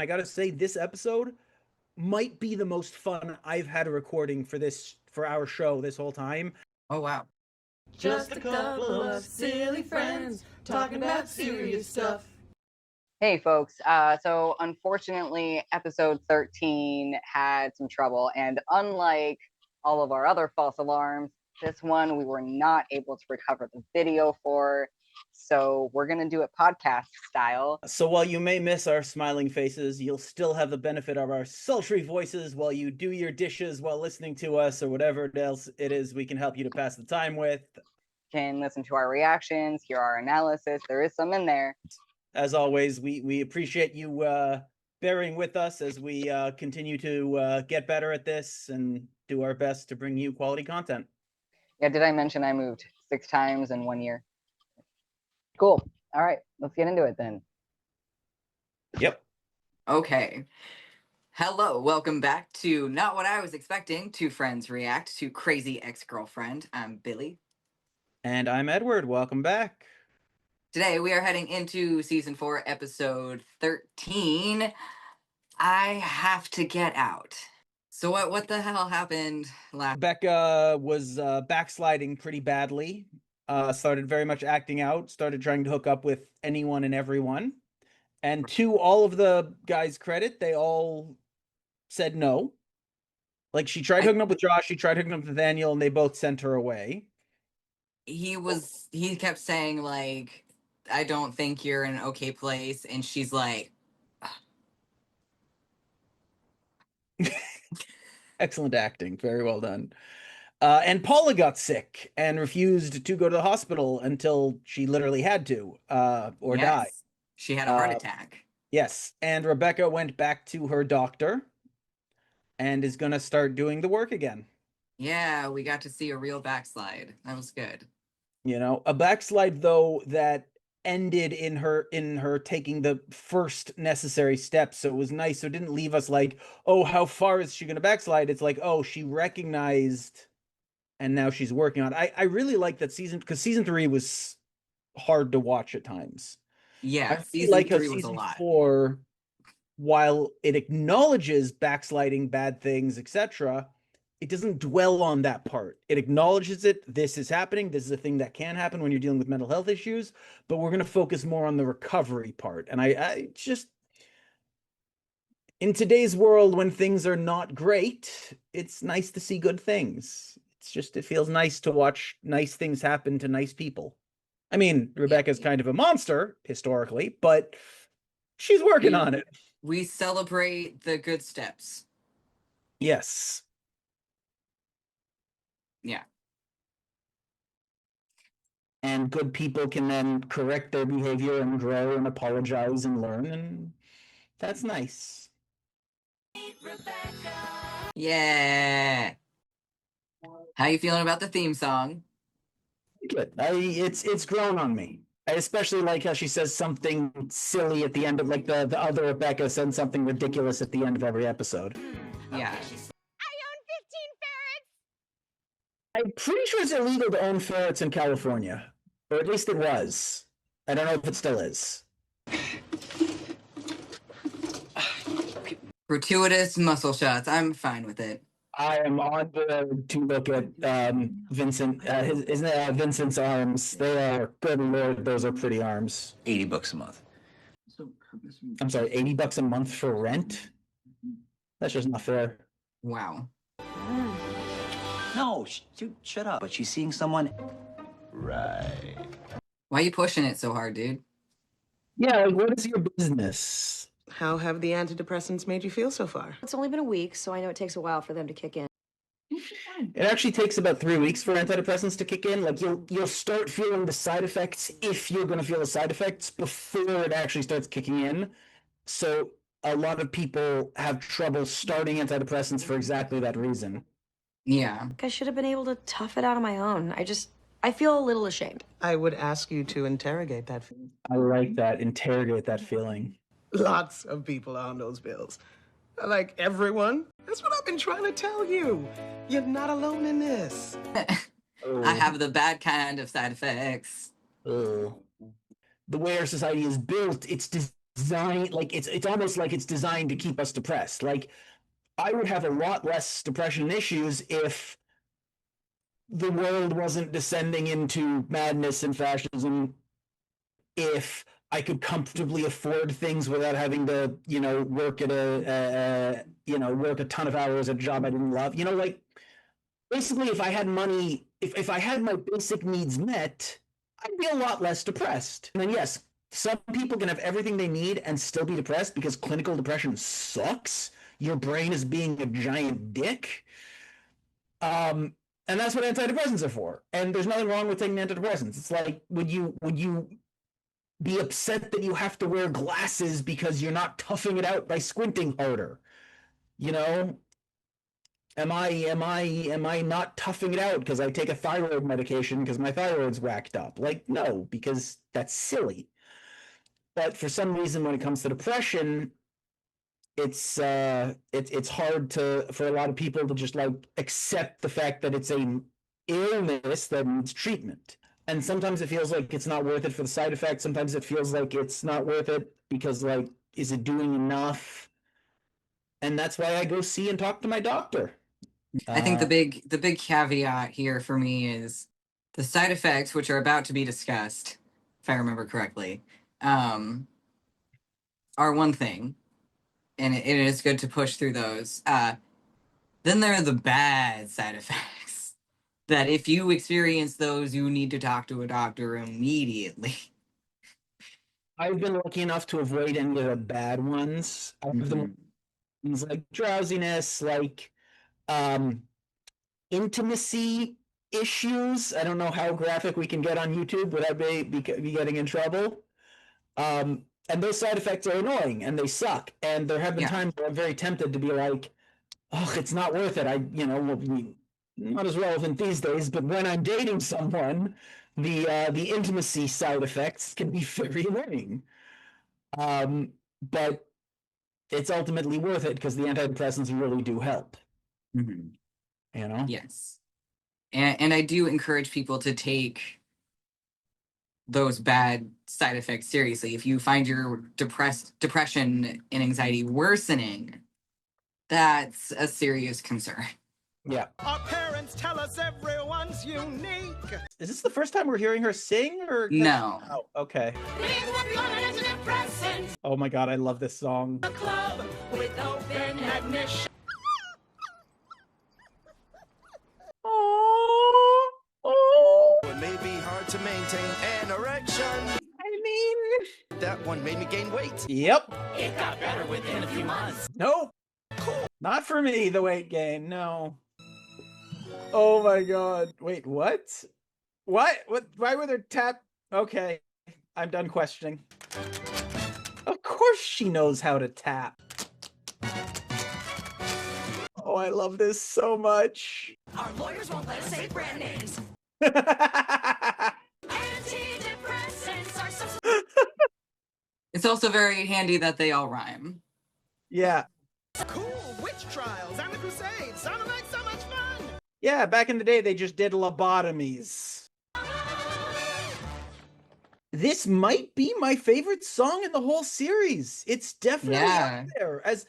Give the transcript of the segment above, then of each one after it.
I gotta say, this episode might be the most fun I've had a recording for our show this whole time. Oh, wow. Just a couple of silly friends talking about serious stuff. Hey, folks. So unfortunately, episode 13 had some trouble. And unlike all of our other false alarms, this one we were not able to recover the video for. So we're going to do it podcast style. So while you may miss our smiling faces, you'll still have the benefit of our sultry voices while you do your dishes while listening to us or whatever else it is we can help you to pass the time with. Can listen to our reactions, hear our analysis. There is some in there. As always, we appreciate you bearing with us as we continue to get better at this and do our best to bring you quality content. Yeah, did I mention I moved 6 times in 1 year? Cool. All right, let's get into it then. Yep. Okay. Hello, welcome back to Not What I Was Expecting. Two friends react to Crazy Ex-Girlfriend. I'm Billy. And I'm Edward. Welcome back. Today we are heading into season 4, episode 13. I have to get out. So what the hell happened last? Becca was backsliding pretty badly. Started very much acting out. Started trying to hook up with anyone and everyone. And to all of the guys' credit, they all said no. Like, she tried hooking up with Josh, she tried hooking up with Nathaniel, and they both sent her away. He kept saying, like, I don't think you're in an okay place. And she's like, Excellent acting. Very well done. And Paula got sick and refused to go to the hospital until she literally had to, or die. She had a heart attack. Yes. And Rebecca went back to her doctor and is going to start doing the work again. Yeah, we got to see a real backslide. That was good. You know, a backslide, though, that ended in her taking the first necessary steps. So it was nice. So it didn't leave us like, oh, how far is she going to backslide? It's like, oh, she recognized and now she's working on it. I really like that season, because season 3 was hard to watch at times. Yeah, I season like 3 how was a season lot. 4, while it acknowledges backsliding, bad things, etc., it doesn't dwell on that part. It acknowledges it. This is happening. This is a thing that can happen when you're dealing with mental health issues, but we're going to focus more on the recovery part. And I just, in today's world, when things are not great, it's nice to see good things. It's just, it feels nice to watch nice things happen to nice people. I mean, Rebecca's kind of a monster historically, but she's working on it. We celebrate the good steps. Yes. Yeah. And good people can then correct their behavior and grow and apologize and learn, and that's nice. Yeah. How you feeling about the theme song? Good. It's grown on me. I especially like how she says something silly at the end of, like, the other Rebecca said something ridiculous at the end of every episode. Yeah. I'm pretty sure it's illegal to own ferrets in California, or at least it was. I don't know if it still is. Gratuitous muscle shots. I'm fine with it. I am on board to look at Vincent. Vincent's arms? They are, good Lord, those are pretty arms. $80 a month. I'm sorry, $80 a month for rent? That's just not fair. Wow. No, dude, shut up. But she's seeing someone. Right. Why are you pushing it so hard, dude? Yeah, like, what is your business? How have the antidepressants made you feel so far? It's only been a week, so I know it takes a while for them to kick in. It actually takes about 3 weeks for antidepressants to kick in. Like, you'll start feeling the side effects, if you're going to feel the side effects, before it actually starts kicking in. So a lot of people have trouble starting antidepressants for exactly that reason. Yeah. I should have been able to tough it out on my own. I feel a little ashamed. I would ask you to interrogate that feeling. I like that. Interrogate that feeling. Lots of people are on those pills. Like everyone. That's what I've been trying to tell you. You're not alone in this. I have the bad kind of side effects. The way our society is built, it's designed, like it's almost like it's designed to keep us depressed. Like I would have a lot less depression issues if the world wasn't descending into madness and fascism, if I could comfortably afford things without having to, work at work a ton of hours at a job I didn't love. Like basically, if I had money, if I had my basic needs met, I'd be a lot less depressed. And then yes, some people can have everything they need and still be depressed because clinical depression sucks. Your brain is being a giant dick. And that's what antidepressants are for. And there's nothing wrong with taking antidepressants. It's like, would you be upset that you have to wear glasses because you're not toughing it out by squinting harder? You know, am I not toughing it out because I take a thyroid medication because my thyroid's whacked up? Like, no, because that's silly. But for some reason, when it comes to depression, it's hard for a lot of people to just like accept the fact that it's a illness that needs treatment. And sometimes it feels like it's not worth it for the side effects. Sometimes it feels like it's not worth it because, like, is it doing enough? And that's why I go see and talk to my doctor. I think the big caveat here for me is the side effects, which are about to be discussed, if I remember correctly, are one thing, and it is good to push through those. Then there are the bad side effects that if you experience those, you need to talk to a doctor immediately. I've been lucky enough to avoid any of the bad ones. I have the ones like drowsiness, like intimacy issues. I don't know how graphic we can get on YouTube without be getting in trouble. And those side effects are annoying and they suck. And there have been times where I'm very tempted to be like, oh, it's not worth it. Not as relevant these days, but when I'm dating someone, the intimacy side effects can be very annoying. But it's ultimately worth it because the antidepressants really do help. Yes. And I do encourage people to take those bad side effects seriously. If you find your depression and anxiety worsening, that's a serious concern. Yeah. Our parents tell us everyone's unique. Is this the first time we're hearing her sing or No. Oh, okay. Oh my god, I love this song. A club with open admission. It may be hard to maintain an erection. I mean, That one made me gain weight. yep. It got better within a few months. Nope. Not for me, the weight gain. No. Oh my god. Wait, what? What? Why were there tap? Okay. I'm done questioning. Of course she knows how to tap. Oh, I love this so much. Our lawyers won't let us say brand names. Antidepressants are so... It's also very handy that they all rhyme. Yeah. Cool witch trials and the Crusades. Sounded like so much fun. Yeah, back in the day, they just did lobotomies. This might be my favorite song in the whole series. It's definitely up there. As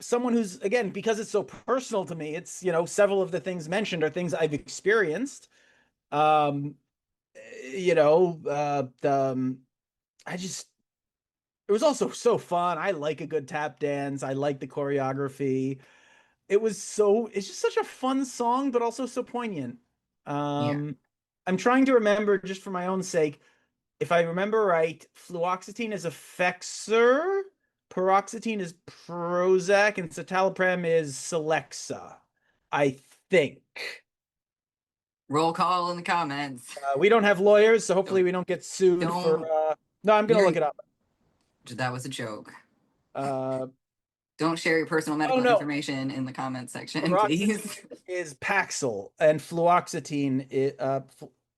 someone who's, again, because it's so personal to me, it's, several of the things mentioned are things I've experienced. It was also so fun. I like a good tap dance. I like the choreography. It's just such a fun song, but also so poignant. I'm trying to remember, just for my own sake, if I remember right, fluoxetine is Effexor, paroxetine is Prozac, and citalopram is Celexa, I think. Roll call in the comments. We don't have lawyers, so hopefully we don't get sued for... No, I'm going to look it up. That was a joke. Don't share your personal medical information in the comments section, please. Is Paxil, and fluoxetine is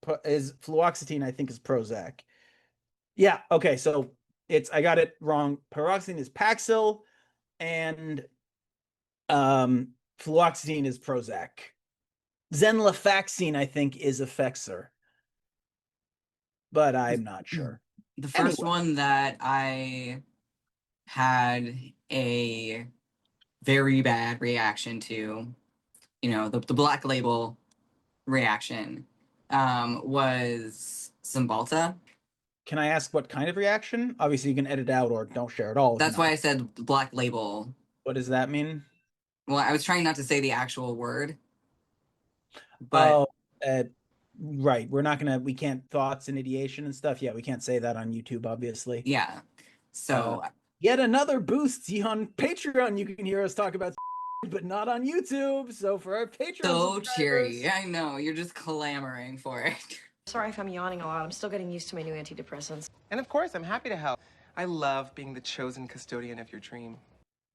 fluoxetine, I think, is Prozac. Yeah, okay, so I got it wrong. Paroxetine is Paxil, and fluoxetine is Prozac. Zenlafaxine, I think, is Effexor, but I'm not sure. The first one that I had a very bad reaction to, the Black Label reaction, was Zimbalta. Can I ask what kind of reaction? Obviously, you can edit out or don't share at all. That's why I said Black Label. What does that mean? Well, I was trying not to say the actual word, but Oh, right. We can't thoughts and ideation and stuff. Yeah, we can't say that on YouTube, obviously. yeah. So Yet another boost on Patreon. You can hear us talk about, but not on YouTube. So for our Patreon so subscribers, cheery. I know, you're just clamoring for it. Sorry if I'm yawning a lot. I'm still getting used to my new antidepressants. And of course, I'm happy to help. I love being the chosen custodian of your dream.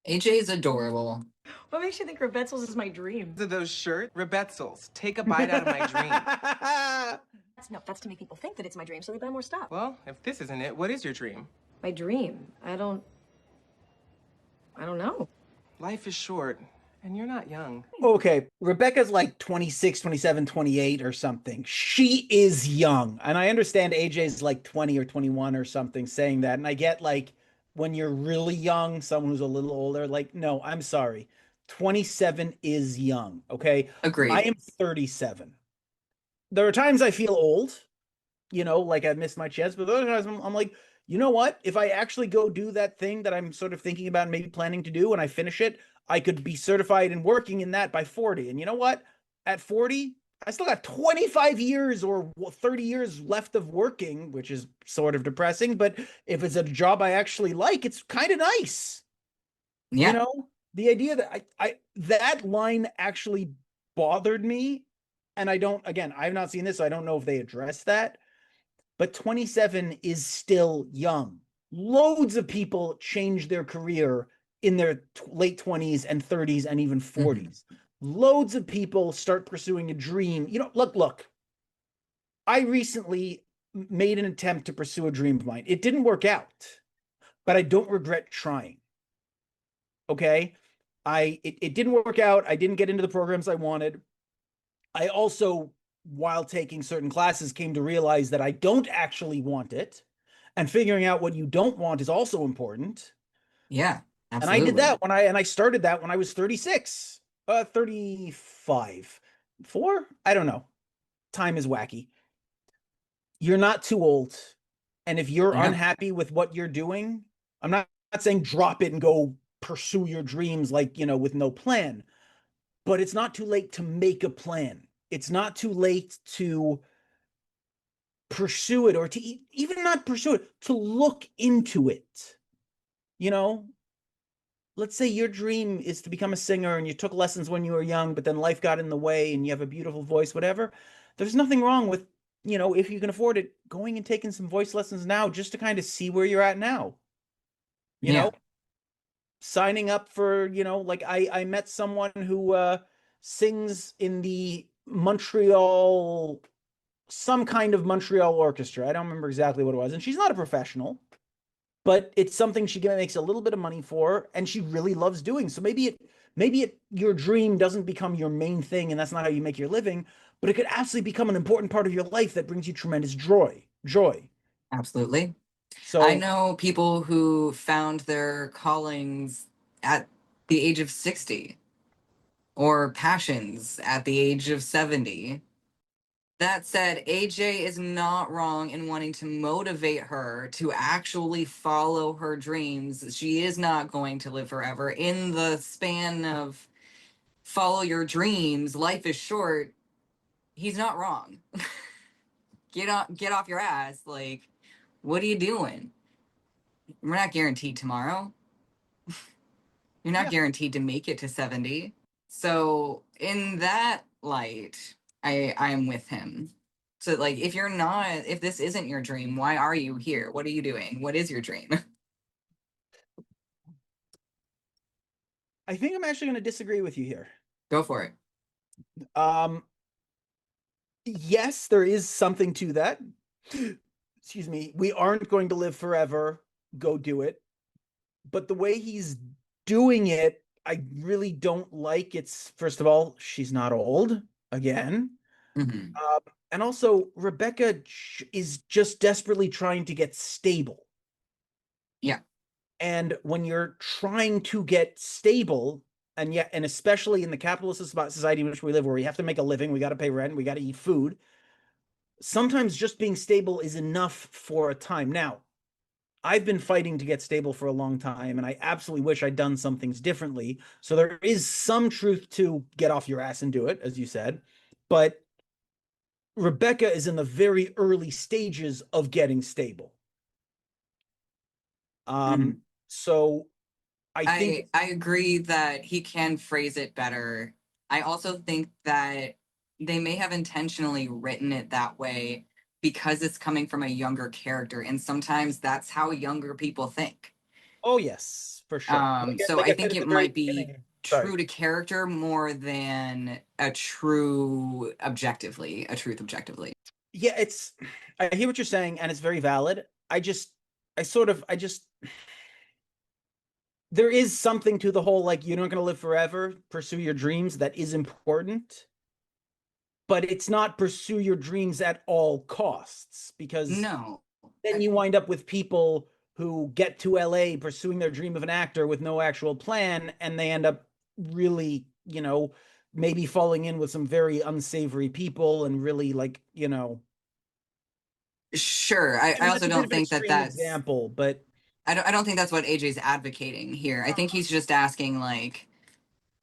AJ is adorable. What makes you think Rebetzels is my dream? Those shirts, Rebetzels, take a bite out of my dream. That's to make people think that it's my dream so they buy more stuff. Well, if this isn't it, what is your dream? My dream? I don't know. Life is short, and you're not young. Okay, Rebecca's like 26, 27, 28 or something. She is young. And I understand AJ's like 20 or 21 or something saying that. And I get like when you're really young, someone who's a little older, like, no, I'm sorry. 27 is young, okay? Agreed. I am 37. There are times I feel old, like I've missed my chance, but other times I'm like, you know what? If I actually go do that thing that I'm sort of thinking about and maybe planning to do and I finish it, I could be certified and working in that by 40. And you know what? At 40, I still got 25 years or 30 years left of working, which is sort of depressing. But if it's a job I actually like, it's kind of nice. Yeah. The idea that that line actually bothered me. And I've not seen this, so I don't know if they addressed that. But 27 is still young. Loads of people change their career in their late 20s and 30s and even 40s. Loads of people start pursuing a dream. Look, I recently made an attempt to pursue a dream of mine. It didn't work out, but I don't regret trying. Okay? It didn't work out. I didn't get into the programs I wanted. I also, while taking certain classes, came to realize that I don't actually want it. And figuring out what you don't want is also important. Yeah, absolutely. And I did that I started that when I was 36, 35, 4. I don't know. Time is wacky. You're not too old. And if you're unhappy with what you're doing, I'm not saying drop it and go pursue your dreams like, with no plan, but it's not too late to make a plan. It's not too late to pursue it or to even not pursue it, to look into it. Let's say your dream is to become a singer and you took lessons when you were young, but then life got in the way and you have a beautiful voice, whatever. There's nothing wrong with, if you can afford it, going and taking some voice lessons now just to kind of see where you're at now. You know, signing up for, like I met someone who sings in the Montreal, some kind of Montreal orchestra. I don't remember exactly what it was. And she's not a professional, but it's something she makes a little bit of money for, and she really loves doing. So maybe your dream doesn't become your main thing, and that's not how you make your living, but it could absolutely become an important part of your life that brings you tremendous joy. Absolutely. So I know people who found their callings at the age of 60 or passions at the age of 70. That said, AJ is not wrong in wanting to motivate her to actually follow her dreams. She is not going to live forever. In the span of follow your dreams, life is short. He's not wrong. Get off your ass. Like, what are you doing? We're not guaranteed tomorrow. You're not guaranteed to make it to 70. So in that light, I am with him. So like, if this isn't your dream, why are you here? What are you doing? What is your dream? I think I'm actually going to disagree with you here. Go for it. Yes, there is something to that. Excuse me. We aren't going to live forever. Go do it. But the way he's doing it, I really don't like. It's, first of all, she's not old again. And also, Rebecca is just desperately trying to get stable. Yeah. And when you're trying to get stable, and yet, and especially in the capitalist society in which we live, where we have to make a living, we got to pay rent, we got to eat food. Sometimes just being stable is enough for a time. Now, I've been fighting to get stable for a long time, and I absolutely wish I'd done some things differently. So there is some truth to get off your ass and do it, as you said. But Rebecca is in the very early stages of getting stable. So I think I agree that he can phrase it better. I also think that they may have intentionally written it that way because it's coming from a younger character, and sometimes that's how younger people think. oh yes, for sure. So Like I said think at the it very might be beginning- sorry. true to character more than a truth objectively. Yeah, it's I hear what you're saying, and it's very valid. I just there is something to the whole, like, you're not going to live forever, pursue your dreams. That is important, but it's not pursue your dreams at all costs, because No. then you wind up with people who get to LA pursuing their dream of an actor with no actual plan, and they end up really, maybe falling in with some very unsavory people and really, like, Sure. I mean, also that's a bit don't of an think that extreme that's example, but I don't think that's what AJ's advocating here. I think he's just asking like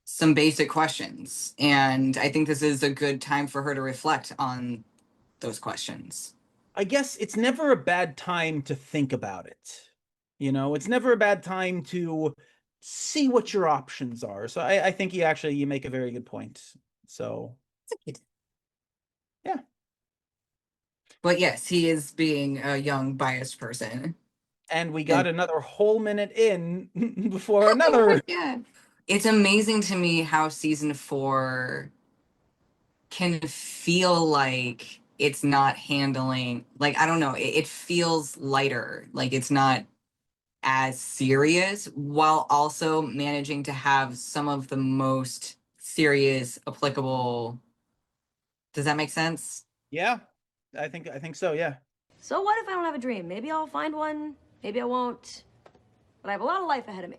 some basic questions. And I think this is a good time for her to reflect on those questions. I guess it's never a bad time to think about it. It's never a bad time to see what your options are. So I think you make a very good point. So yeah. But yes, he is being a young biased person. And we got another whole minute in before another. Yeah. It's amazing to me how season 4 can feel like it's not handling, like, I don't know, it feels lighter, like it's not as serious, while also managing to have some of the most serious applicable. Does that make sense? Yeah, I think so. Yeah. So what if I don't have a dream? Maybe I'll find one, maybe I won't. But I have a lot of life ahead of me.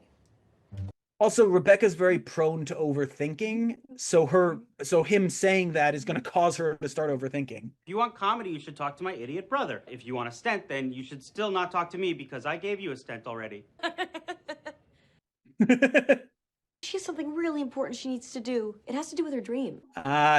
Also, Rebecca's very prone to overthinking, so him saying that is going to cause her to start overthinking. If you want comedy, you should talk to my idiot brother. If you want a stent, then you should still not talk to me because I gave you a stent already. She has something really important she needs to do. It has to do with her dream.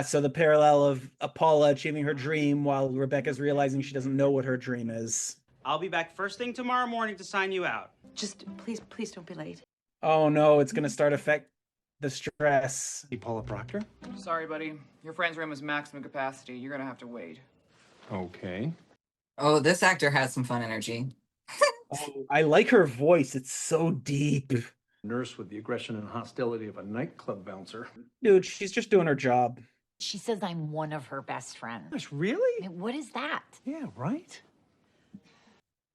So the parallel of Paula achieving her dream while Rebecca's realizing she doesn't know what her dream is. I'll be back first thing tomorrow morning to sign you out. Just please don't be late. Oh no, it's going to start affect the stress. Hey, Paula Proctor? Sorry, buddy. Your friend's room is maximum capacity. You're gonna have to wait. Okay. Oh, this actor has some fun energy. Oh, I like her voice. It's so deep. Nurse with the aggression and hostility of a nightclub bouncer. Dude, she's just doing her job. She says I'm one of her best friends. Gosh, really? I mean, what is that? Yeah, right?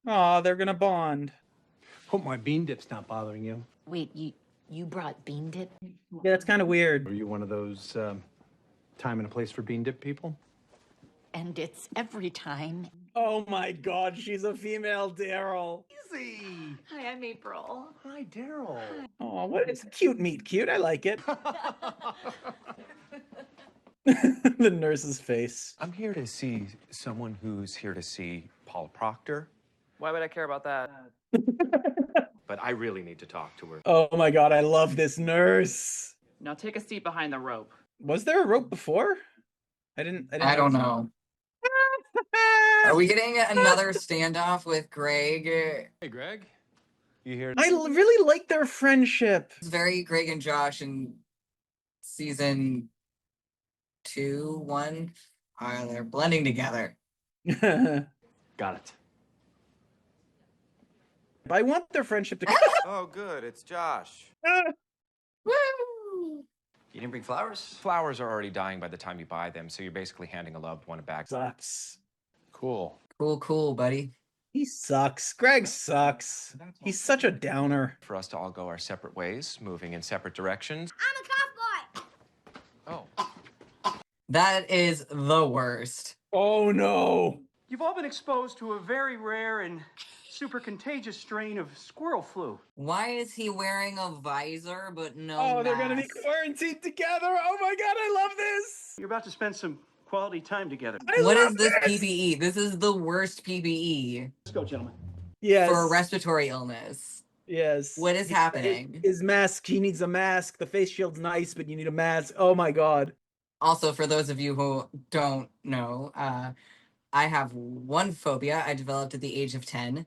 Aw, they're gonna bond. Hope my bean dip's not bothering you. Wait, you brought bean dip? Yeah, that's kind of weird. Are you one of those time and a place for bean dip people? And it's every time. Oh my god, she's a female Daryl. Easy. Hi, I'm April. Hi, Daryl. Oh, what? It's cute meet cute. I like it. The nurse's face. I'm here to see someone who's here to see Paula Proctor. Why would I care about that? But I really need to talk to her. Oh my god, I love this nurse. Now take a seat behind the rope. Was there a rope before? I don't know. Are we getting another standoff with Greg? Hey, Greg. You here? I really like their friendship. It's very Greg and Josh in season 2, 1. They're blending together. Got it. I want their friendship to. Oh, good. It's Josh. Woo! You didn't bring flowers? Flowers are already dying by the time you buy them, so you're basically handing a loved one a bag. Sucks. Cool. Cool, buddy. He sucks. Greg sucks. He's such a downer. For us to all go our separate ways, moving in separate directions. I'm a cowboy. Oh. That is the worst. Oh no. You've all been exposed to a very rare and super contagious strain of squirrel flu. Why is he wearing a visor but no Oh, they're mask? gonna be quarantined together. Oh my god, I love this. You're about to spend some quality time together. What is this PPE? This is the worst PPE. Let's go, gentlemen. Yes. For a respiratory illness. Yes. What is happening? His mask, he needs a mask. The face shield's nice, but you need a mask. Oh my god. Also, for those of you who don't know, I have one phobia I developed at the age of 10.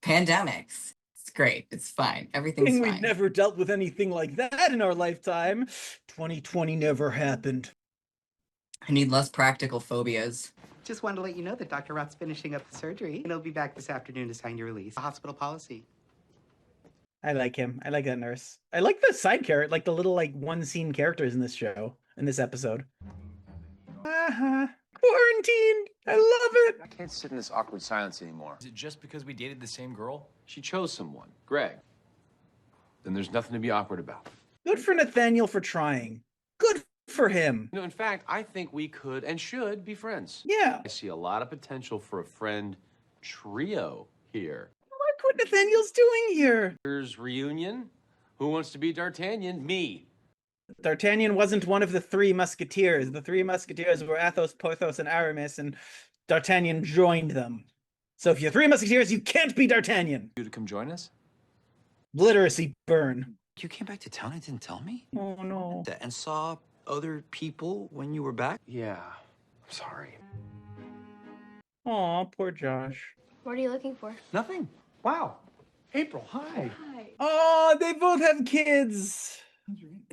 Pandemics. It's great. It's fine. Everything's fine. We've never dealt with anything like that in our lifetime. 2020 never happened. I need less practical phobias. Just wanted to let you know that Dr. Roth's finishing up the surgery, and he'll be back this afternoon to sign your release. Hospital policy. I like him. I like that nurse. I like the side character, like the little one scene characters in this show, in this episode. Quarantined. I love it. I can't sit in this awkward silence anymore. Is it just because we dated the same girl? She chose someone, Greg. Then there's nothing to be awkward about. Good for Nathaniel for trying. Good for him. You know, in fact, I think we could and should be friends. Yeah. I see a lot of potential for a friend trio here. Look what Nathaniel's doing here. Here's reunion. Who wants to be D'Artagnan? Me. D'Artagnan wasn't one of the three musketeers. The three musketeers were Athos, Porthos, and Aramis, and D'Artagnan joined them. So if you're three musketeers, you can't be D'Artagnan. You to come join us? Literacy burn. You came back to town and didn't tell me? Oh, no. And saw other people when you were back? Yeah. I'm sorry. Aw, poor Josh. What are you looking for? Nothing. Wow. April, hi. Oh, they both have kids.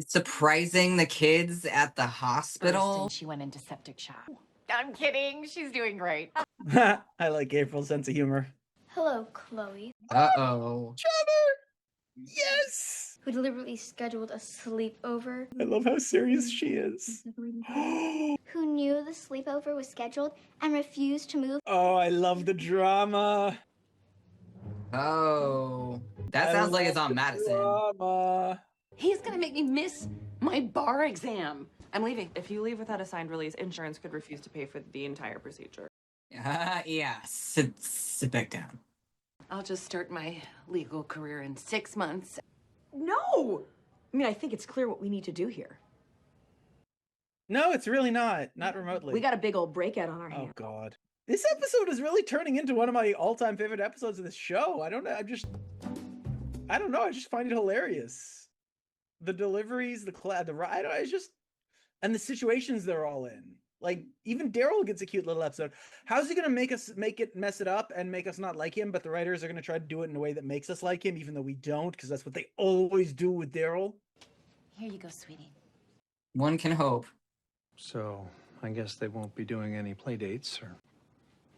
Surprising the kids at the hospital. And she went into septic shock. I'm kidding. She's doing great. I like April's sense of humor. Hello, Chloe. Uh-oh. Trevor! Yes! Who deliberately scheduled a sleepover. I love how serious she is. Who knew the sleepover was scheduled and refused to move. Oh, I love the drama. Oh. That sounds like it's on Madison. Drama. He's gonna make me miss my bar exam. I'm leaving. If you leave without a signed release, insurance could refuse to pay for the entire procedure. Yeah. Sit back down. I'll just start my legal career in 6 months. No! I mean, I think it's clear what we need to do here. No, it's really not. Not remotely. We got a big old breakout on our hands. Oh, God. This episode is really turning into one of my all-time favorite episodes of this show. I don't know. I don't know. I just find it hilarious. The deliveries, it's just, and the situations they're all in. Like, even Daryl gets a cute little episode. How's he gonna mess it up and make us not like him? But the writers are gonna try to do it in a way that makes us like him, even though we don't, because that's what they always do with Daryl. Here you go, sweetie. One can hope. So, I guess they won't be doing any play dates, or...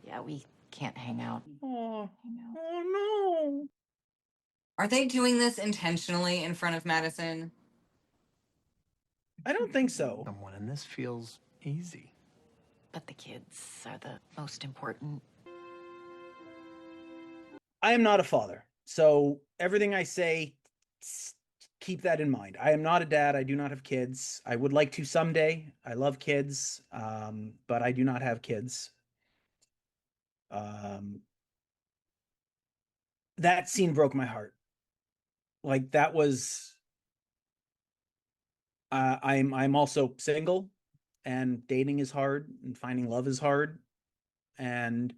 Yeah, we can't hang out. Oh no. Are they doing this intentionally in front of Madison? I don't think so. Someone, and this feels easy. But the kids are the most important. I am not a father, so everything I say, keep that in mind. I am not a dad. I do not have kids. I would like to someday. I love kids, but I do not have kids. That scene broke my heart. Like, that was... I'm also single, and dating is hard, and finding love is hard, and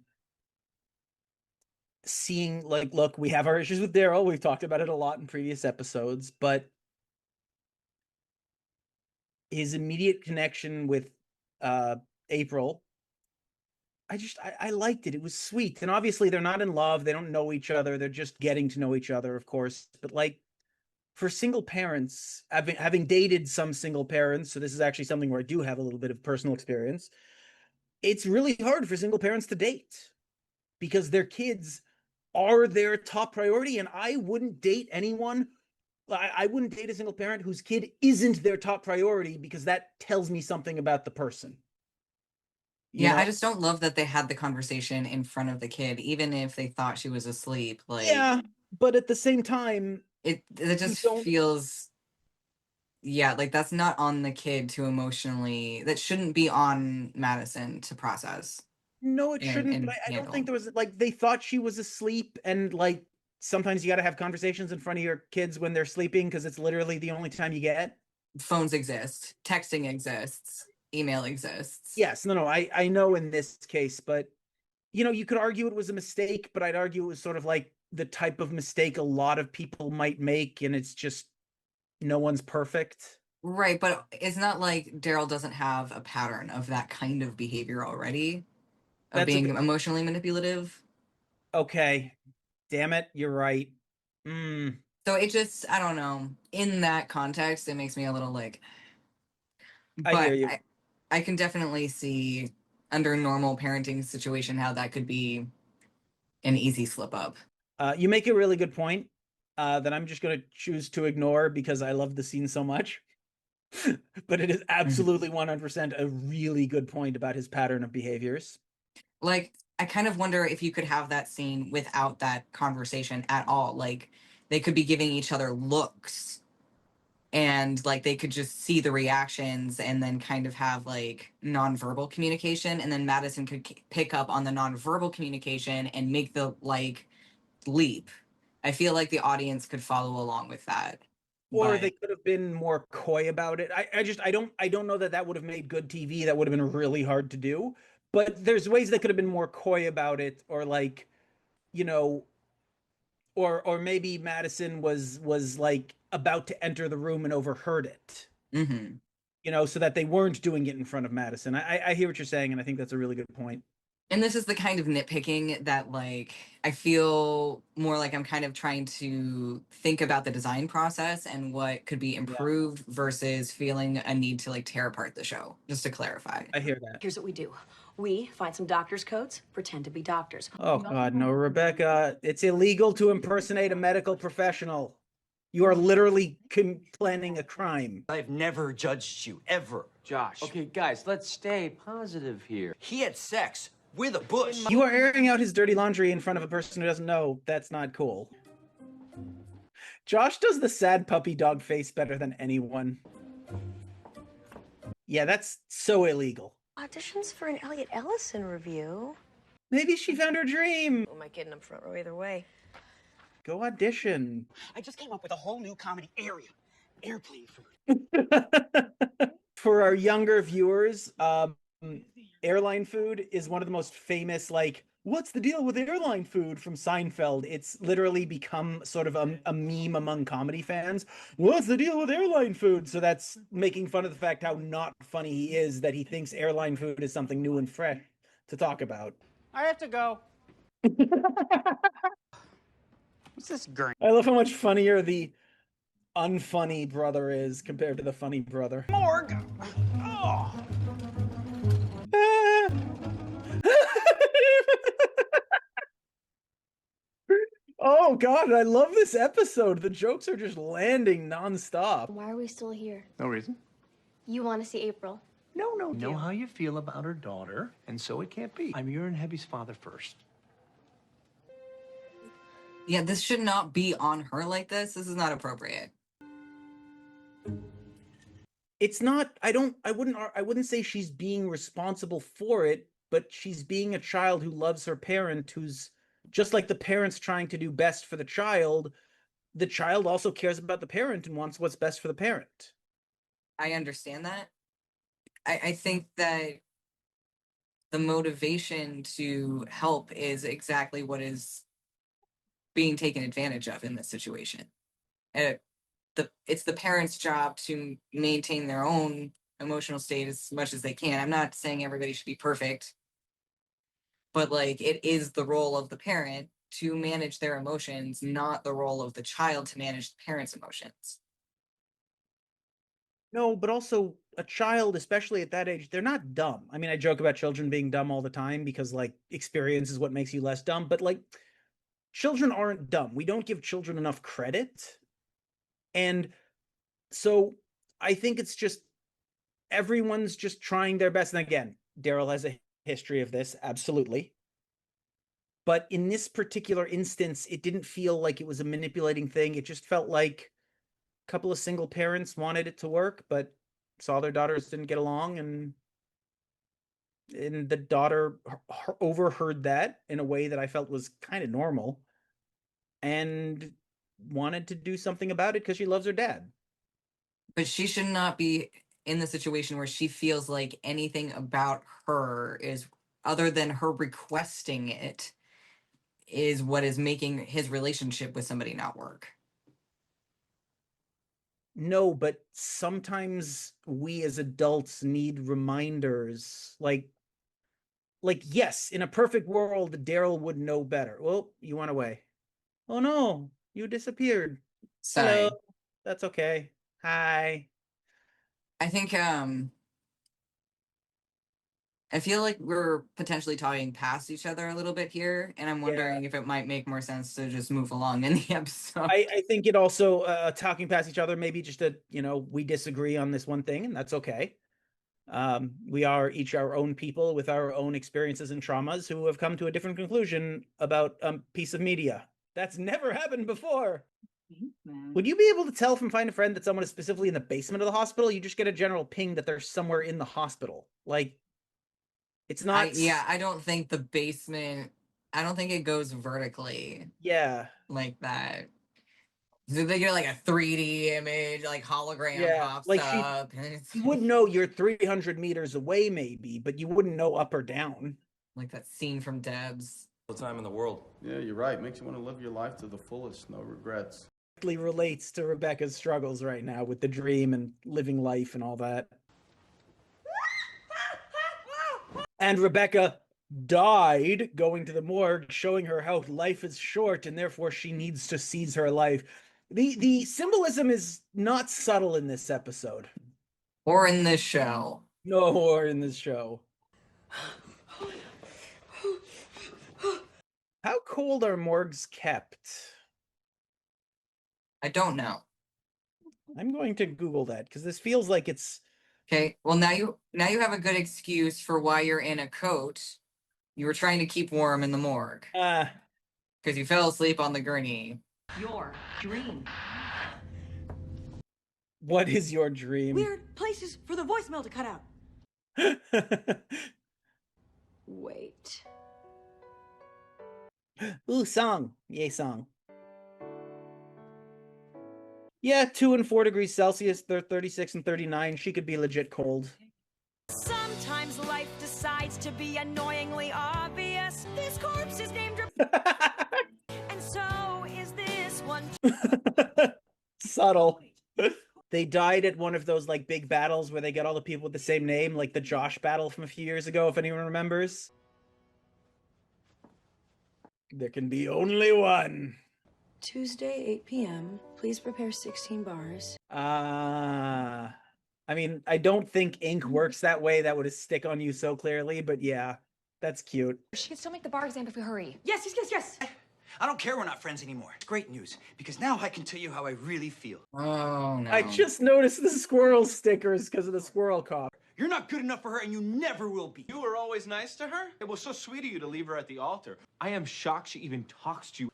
seeing, like, look, we have our issues with Daryl. We've talked about it a lot in previous episodes, but his immediate connection with April, I liked it. It was sweet. And obviously they're not in love. They don't know each other. They're just getting to know each other, of course. But like, for single parents, having dated some single parents, so this is actually something where I do have a little bit of personal experience. It's really hard for single parents to date because their kids are their top priority. And I wouldn't date anyone. I wouldn't date a single parent whose kid isn't their top priority, because that tells me something about the person. Yeah, I just don't love that they had the conversation in front of the kid, even if they thought she was asleep. Like, yeah, but at the same time, it just feels, yeah, like that's not on the kid to emotionally. That shouldn't be on Madison to process. No, it shouldn't, and but I don't handle. think there was like they thought she was asleep, and like sometimes you got to have conversations in front of your kids when they're sleeping because it's literally the only time you get. Phones exist, texting exists, email exists. Yes, no, I know in this case, but you know, you could argue it was a mistake, but I'd argue it was sort of like the type of mistake a lot of people might make, and it's just no one's perfect. Right, but it's not like Daryl doesn't have a pattern of that kind of behavior already, of That's being emotionally manipulative. Okay. Damn it, you're right. Mm. So it just, I don't know. In that context, it makes me a little like, I hear but you. I can definitely see under normal parenting situation how that could be an easy slip up. You make a really good point that I'm just going to choose to ignore because I love the scene so much. But it is absolutely 100% a really good point about his pattern of behaviors. Like, I kind of wonder if you could have that scene without that conversation at all. Like, they could be giving each other looks and like they could just see the reactions and then kind of have like nonverbal communication, and then Madison could pick up on the nonverbal communication and make the like leap. I feel like the audience could follow along with that. Or But they could have been more coy about it. I don't know that would have made good TV. That would have been really hard to do. But there's ways they could have been more coy about it, or like, you know, or maybe Madison was like about to enter the room and overheard it. Mm-hmm. You know, so that they weren't doing it in front of Madison. I hear what you're saying, and I think that's a really good point. And this is the kind of nitpicking that like I feel more like I'm kind of trying to think about the design process and what could be improved versus feeling a need to like tear apart the show, just to clarify. I hear that. Here's what we do. We find some doctor's coats, pretend to be doctors. Oh God, no, Rebecca! It's illegal to impersonate a medical professional. You are literally planning a crime. I've never judged you, ever. Josh. Okay, guys, let's stay positive here. He had sex with a bush. You are airing out his dirty laundry in front of a person who doesn't know. That's not cool. Josh does the sad puppy dog face better than anyone. Yeah, that's so illegal. Auditions for an Elliot Ellison review. Maybe she found her dream. Who am I kidding? I'm front row either way. Go audition. I just came up with a whole new comedy area. Airplane food. For our younger viewers, airline food is one of the most famous, like, what's the deal with airline food from Seinfeld? It's literally become sort of a meme among comedy fans. What's the deal with airline food? So that's making fun of the fact how not funny he is, that he thinks airline food is something new and fresh to talk about. I have to go. What's this gurney? I love how much funnier the unfunny brother is compared to the funny brother. Morgue. Oh. Oh God, I love this episode. The jokes are just landing nonstop. Why are we still here? No reason. You want to see April? No. You know how you feel about her daughter, and so it can't be. I'm your and Hebby's father first. Yeah, this should not be on her like this. This is not appropriate. It's not, I wouldn't say she's being responsible for it, but she's being a child who loves her parent, who's just like the parent's trying to do best for the child also cares about the parent and wants what's best for the parent. I understand that. I think that the motivation to help is exactly what is being taken advantage of in this situation. It's the parents' job to maintain their own emotional state as much as they can. I'm not saying everybody should be perfect, but like it is the role of the parent to manage their emotions, not the role of the child to manage the parent's emotions. No, but also a child, especially at that age, they're not dumb. I mean, I joke about children being dumb all the time because like experience is what makes you less dumb, but like children aren't dumb. We don't give children enough credit. And so I think it's just everyone's just trying their best. And again, Daryl has a history of this, absolutely. But in this particular instance, it didn't feel like it was a manipulating thing. It just felt like a couple of single parents wanted it to work, but saw their daughters didn't get along. And And the daughter overheard that in a way that I felt was kind of normal and wanted to do something about it because she loves her dad. But she should not be in the situation where she feels like anything about her is, other than her requesting it, is what is making his relationship with somebody not work. No, but sometimes we as adults need reminders. Like yes, in a perfect world, Daryl would know better. Well, you went away. Oh no, you disappeared. Sorry. Hello. That's okay. Hi. I think I feel like we're potentially talking past each other a little bit here, and I'm wondering if it might make more sense to just move along in the episode. I think it also talking past each other, maybe just a, we disagree on this one thing, and that's okay. We are each our own people with our own experiences and traumas who have come to a different conclusion about a piece of media. That's never happened before. Would you be able to tell from Find a Friend that someone is specifically in the basement of the hospital? You just get a general ping that they're somewhere in the hospital. Like, it's not. I don't think the basement, I don't think it goes vertically. Yeah. Like that. So they get like a 3D image, like hologram pops like up. You would know you're 300 meters away, maybe, but you wouldn't know up or down. Like that scene from Debs. The time in the world. Yeah, you're right. Makes you want to live your life to the fullest. No regrets. Relates to Rebecca's struggles right now with the dream and living life and all that. And Rebecca died going to the morgue, showing her how life is short and therefore she needs to seize her life. The symbolism is not subtle in this episode. Or in this show. No, or in this show. How cold are morgues kept? I don't know. I'm going to Google that because this feels like it's okay. Well, now you have a good excuse for why you're in a coat. You were trying to keep warm in the morgue. Because you fell asleep on the gurney. Your dream. What is your dream? Weird places for the voicemail to cut out. Wait. Ooh, song. Yay, song. Yeah, 2 and 4 degrees Celsius. They're 36 and 39. She could be legit cold. Sometimes life decides to be annoyingly obvious. This corpse is named and so is this one. Subtle. They died at one of those like big battles where they get all the people with the same name, like the Josh battle from a few years ago, if anyone remembers. There can be only one. Tuesday, 8 p.m. Please prepare 16 bars. I mean, I don't think ink works that way. That would stick on you so clearly, but yeah, that's cute. She can still make the bar exam if we hurry. Yes, yes, yes, yes. I don't care we're not friends anymore. It's great news, because now I can tell you how I really feel. Oh, no. I just noticed the squirrel stickers because of the squirrel cop. You're not good enough for her, and you never will be. You were always nice to her? It was so sweet of you to leave her at the altar. I am shocked she even talks to you.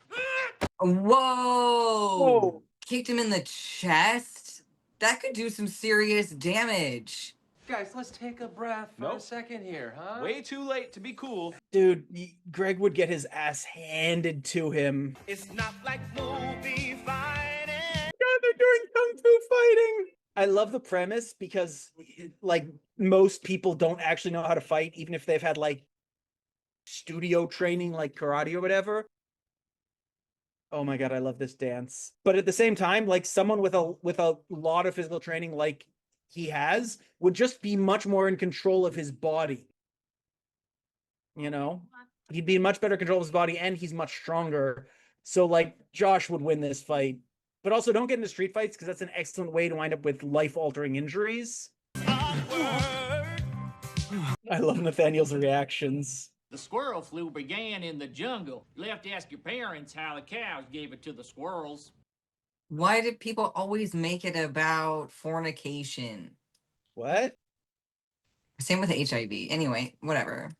Whoa! Kicked him in the chest? That could do some serious damage. Guys, let's take a breath for a second here, huh? Way too late to be cool. Dude, Greg would get his ass handed to him. It's not like movie fighting. God, they're doing kung fu fighting. I love the premise because, like, most people don't actually know how to fight, even if they've had, like, studio training, like karate or whatever. Oh my God, I love this dance. But at the same time, like, someone with a lot of physical training like he has would just be much more in control of his body. You know? He'd be in much better control of his body, and he's much stronger. So, like, Josh would win this fight. But also, don't get into street fights, because that's an excellent way to wind up with life-altering injuries. I love Nathaniel's reactions. The squirrel flu began in the jungle. You'll have to ask your parents how the cows gave it to the squirrels. Why did people always make it about fornication? What? Same with HIV. Anyway, whatever.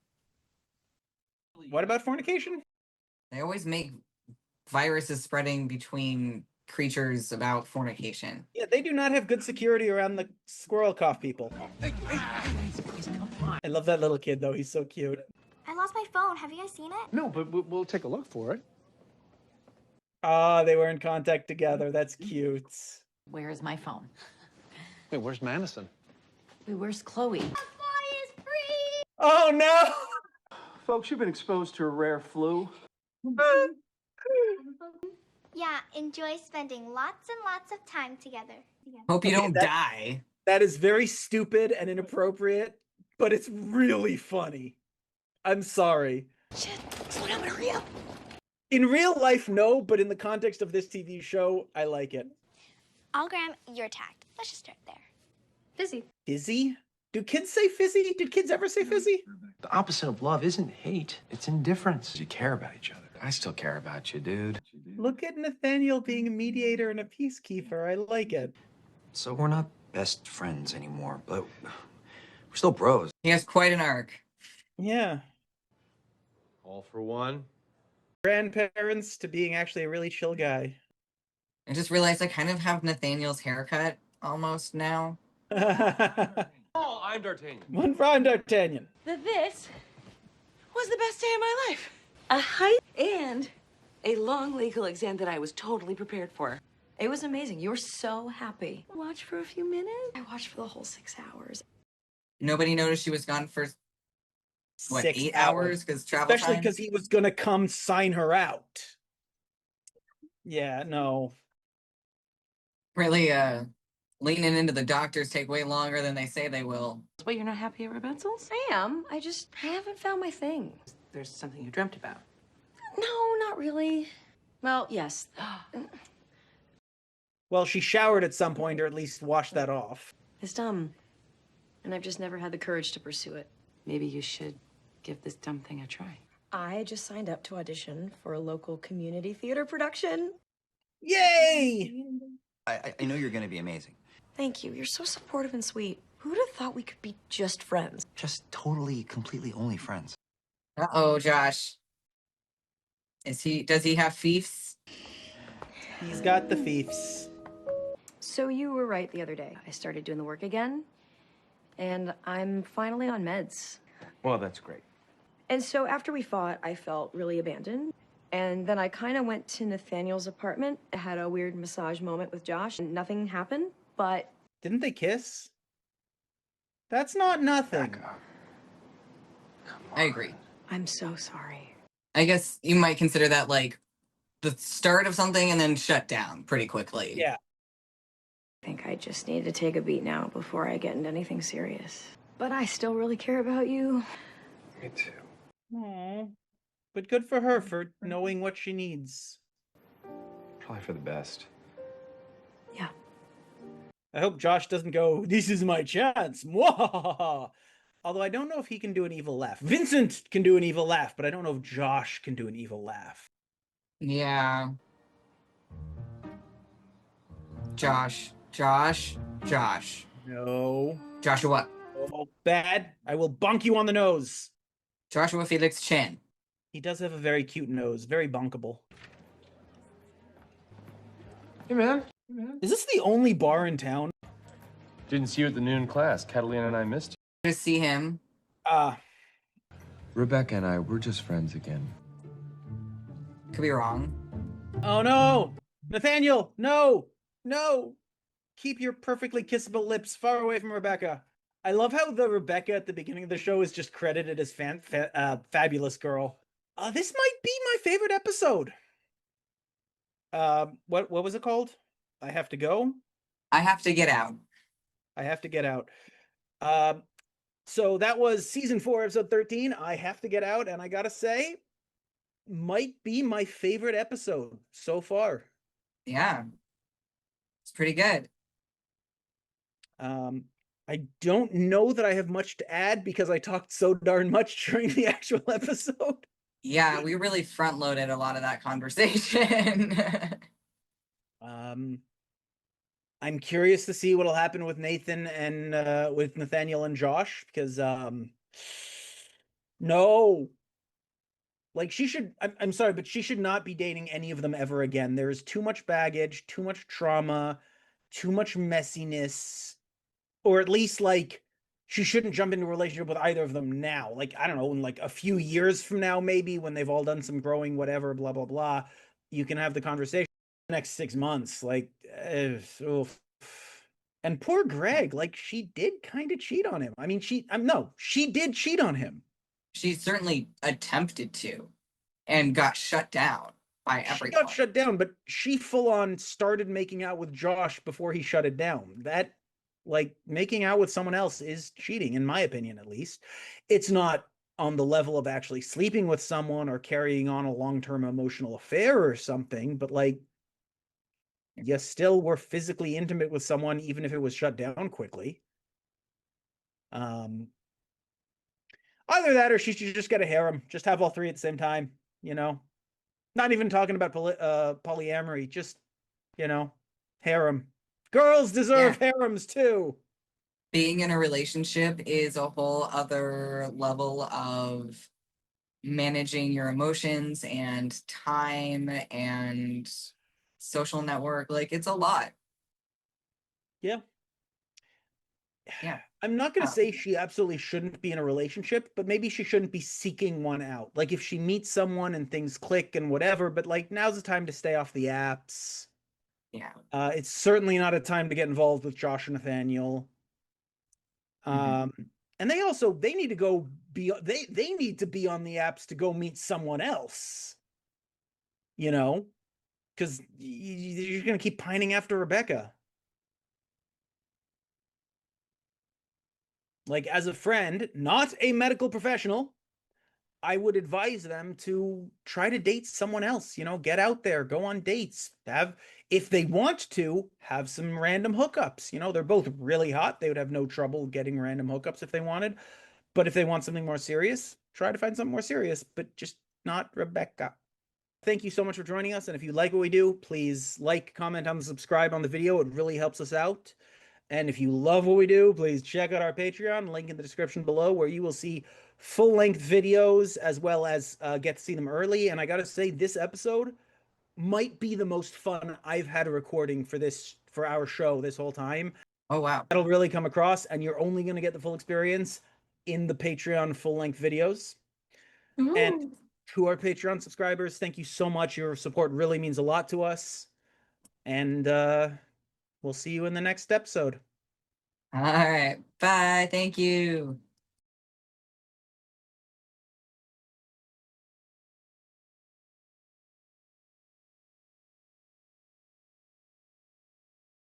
What about fornication? They always make viruses spreading between creatures about fornication. Yeah, they do not have good security around the squirrel cough people. Please, come on. I love that little kid though. He's so cute. I lost my phone. Have you guys seen it? No, but we'll take a look for it. Ah, they were in contact together. That's cute. Where's my phone? Wait, where's Madison? Wait, where's Chloe? Oh no! Folks, you've been exposed to a rare flu. Yeah, enjoy spending lots and lots of time together. Hope you Okay, don't die. That is very stupid and inappropriate, but it's really funny. I'm sorry. Shit, slow down, hurry up. In real life, no, but in the context of this TV show, I like it. I'll Graham, you're tagged. Let's just start there. Fizzy. Fizzy? Do kids say fizzy? Did kids ever say fizzy? The opposite of love isn't hate, it's indifference. You care about each other. I still care about you, dude. Look at Nathaniel being a mediator and a peacekeeper. I like it. So we're not best friends anymore, but we're still bros. He has quite an arc. Yeah. All for one. Grandparents to being actually a really chill guy. I just realized I kind of have Nathaniel's haircut almost now. Oh, I'm D'Artagnan. One prime D'Artagnan. This was the best day of my life. A height and a long legal exam that I was totally prepared for. It was amazing. You were so happy. Watch for a few minutes. I watched for the whole 6 hours. Nobody noticed she was gone for, what, 6 8 hours? Because travel Especially time? because he was going to come sign her out. Yeah, no. Really, leaning into the doctors take way longer than they say they will. What, you're not happy at Rebensals? I am. I haven't found my thing. There's something you dreamt about. No, not really. Well, yes. Well, she showered at some point, or at least washed that off. It's dumb. And I've just never had the courage to pursue it. Maybe you should give this dumb thing a try. I just signed up to audition for a local community theater production. Yay! I know you're gonna be amazing. Thank you. You're so supportive and sweet. Who'd have thought we could be just friends? Just totally, completely only friends. Uh-oh, Josh. Does he have fiefs? He's got the fiefs. So you were right the other day. I started doing the work again, and I'm finally on meds. Well, that's great. And so after we fought, I felt really abandoned. And then I kind of went to Nathaniel's apartment. I had a weird massage moment with Josh, and nothing happened, but... Didn't they kiss? That's not nothing. I agree. I'm so sorry. I guess you might consider that like the start of something and then shut down pretty quickly. Yeah. I think I just need to take a beat now before I get into anything serious. But I still really care about you. Me too. Aww. But good for her for knowing what she needs. Probably for the best. Yeah. I hope Josh doesn't go, this is my chance. Mwahaha. Although I don't know if he can do an evil laugh. Vincent can do an evil laugh, but I don't know if Josh can do an evil laugh. Yeah. Josh. No. Joshua. Oh, bad. I will bonk you on the nose. Joshua Felix Chan. He does have a very cute nose, very bunkable. Hey, man. Is this the only bar in town? Didn't see you at the noon class. Catalina and I missed you. To see him. Rebecca and I, we're just friends again. Could be wrong. Oh no! Nathaniel, no! No! Keep your perfectly kissable lips far away from Rebecca. I love how the Rebecca at the beginning of the show is just credited as fabulous girl. This might be my favorite episode. What was it called? I Have to Go? I Have to Get Out. I Have to Get Out. So that was season 4, episode 13. I Have to Get Out, and I gotta say, might be my favorite episode so far. Yeah. It's pretty good. I don't know that I have much to add because I talked so darn much during the actual episode. Yeah, we really front loaded a lot of that conversation. I'm curious to see what'll happen with Nathan and with Nathaniel and Josh because no. Like I'm sorry, but she should not be dating any of them ever again. There is too much baggage, too much trauma, too much messiness, or at least like she shouldn't jump into a relationship with either of them now. Like, I don't know, in like a few years from now, maybe when they've all done some growing, whatever, blah, blah, blah, you can have the conversation. The next 6 months, like, oof. And poor Greg, like, she did kind of cheat on him. I mean, she did cheat on him. She certainly attempted to and got shut down by everyone. She got shut down, but she full on started making out with Josh before he shut it down. That, like, making out with someone else is cheating, in my opinion, at least. It's not on the level of actually sleeping with someone or carrying on a long-term emotional affair or something, but like, you still were physically intimate with someone, even if it was shut down quickly. Either that or she should just get a harem, just have all three at the same time, you know? Not even talking about polyamory, just, you know, harem. Girls deserve harems too. Being in a relationship is a whole other level of managing your emotions and time and social network. Like, it's a lot. Yeah. Yeah. I'm not going to say she absolutely shouldn't be in a relationship, but maybe she shouldn't be seeking one out. Like, if she meets someone and things click and whatever, but like, now's the time to stay off the apps. Yeah. It's certainly not a time to get involved with Josh and Nathaniel. And they need to go they need to be on the apps to go meet someone else, you know, because you're going to keep pining after Rebecca. Like, as a friend, not a medical professional, I would advise them to try to date someone else, you know, get out there, go on dates, if they want to, have some random hookups. You know, they're both really hot. They would have no trouble getting random hookups if they wanted. But if they want something more serious, try to find something more serious, but just not Rebecca. Thank you so much for joining us. And if you like what we do, please like, comment, and subscribe on the video. It really helps us out. And if you love what we do, please check out our Patreon, link in the description below, where you will see full-length videos as well as get to see them early. And I gotta say, this episode might be the most fun I've had a recording for our show this whole time. Oh, wow. That'll really come across, and you're only going to get the full experience in the Patreon full-length videos. And to our Patreon subscribers, thank you so much. Your support really means a lot to us. And we'll see you in the next episode. All right. Bye. Thank you.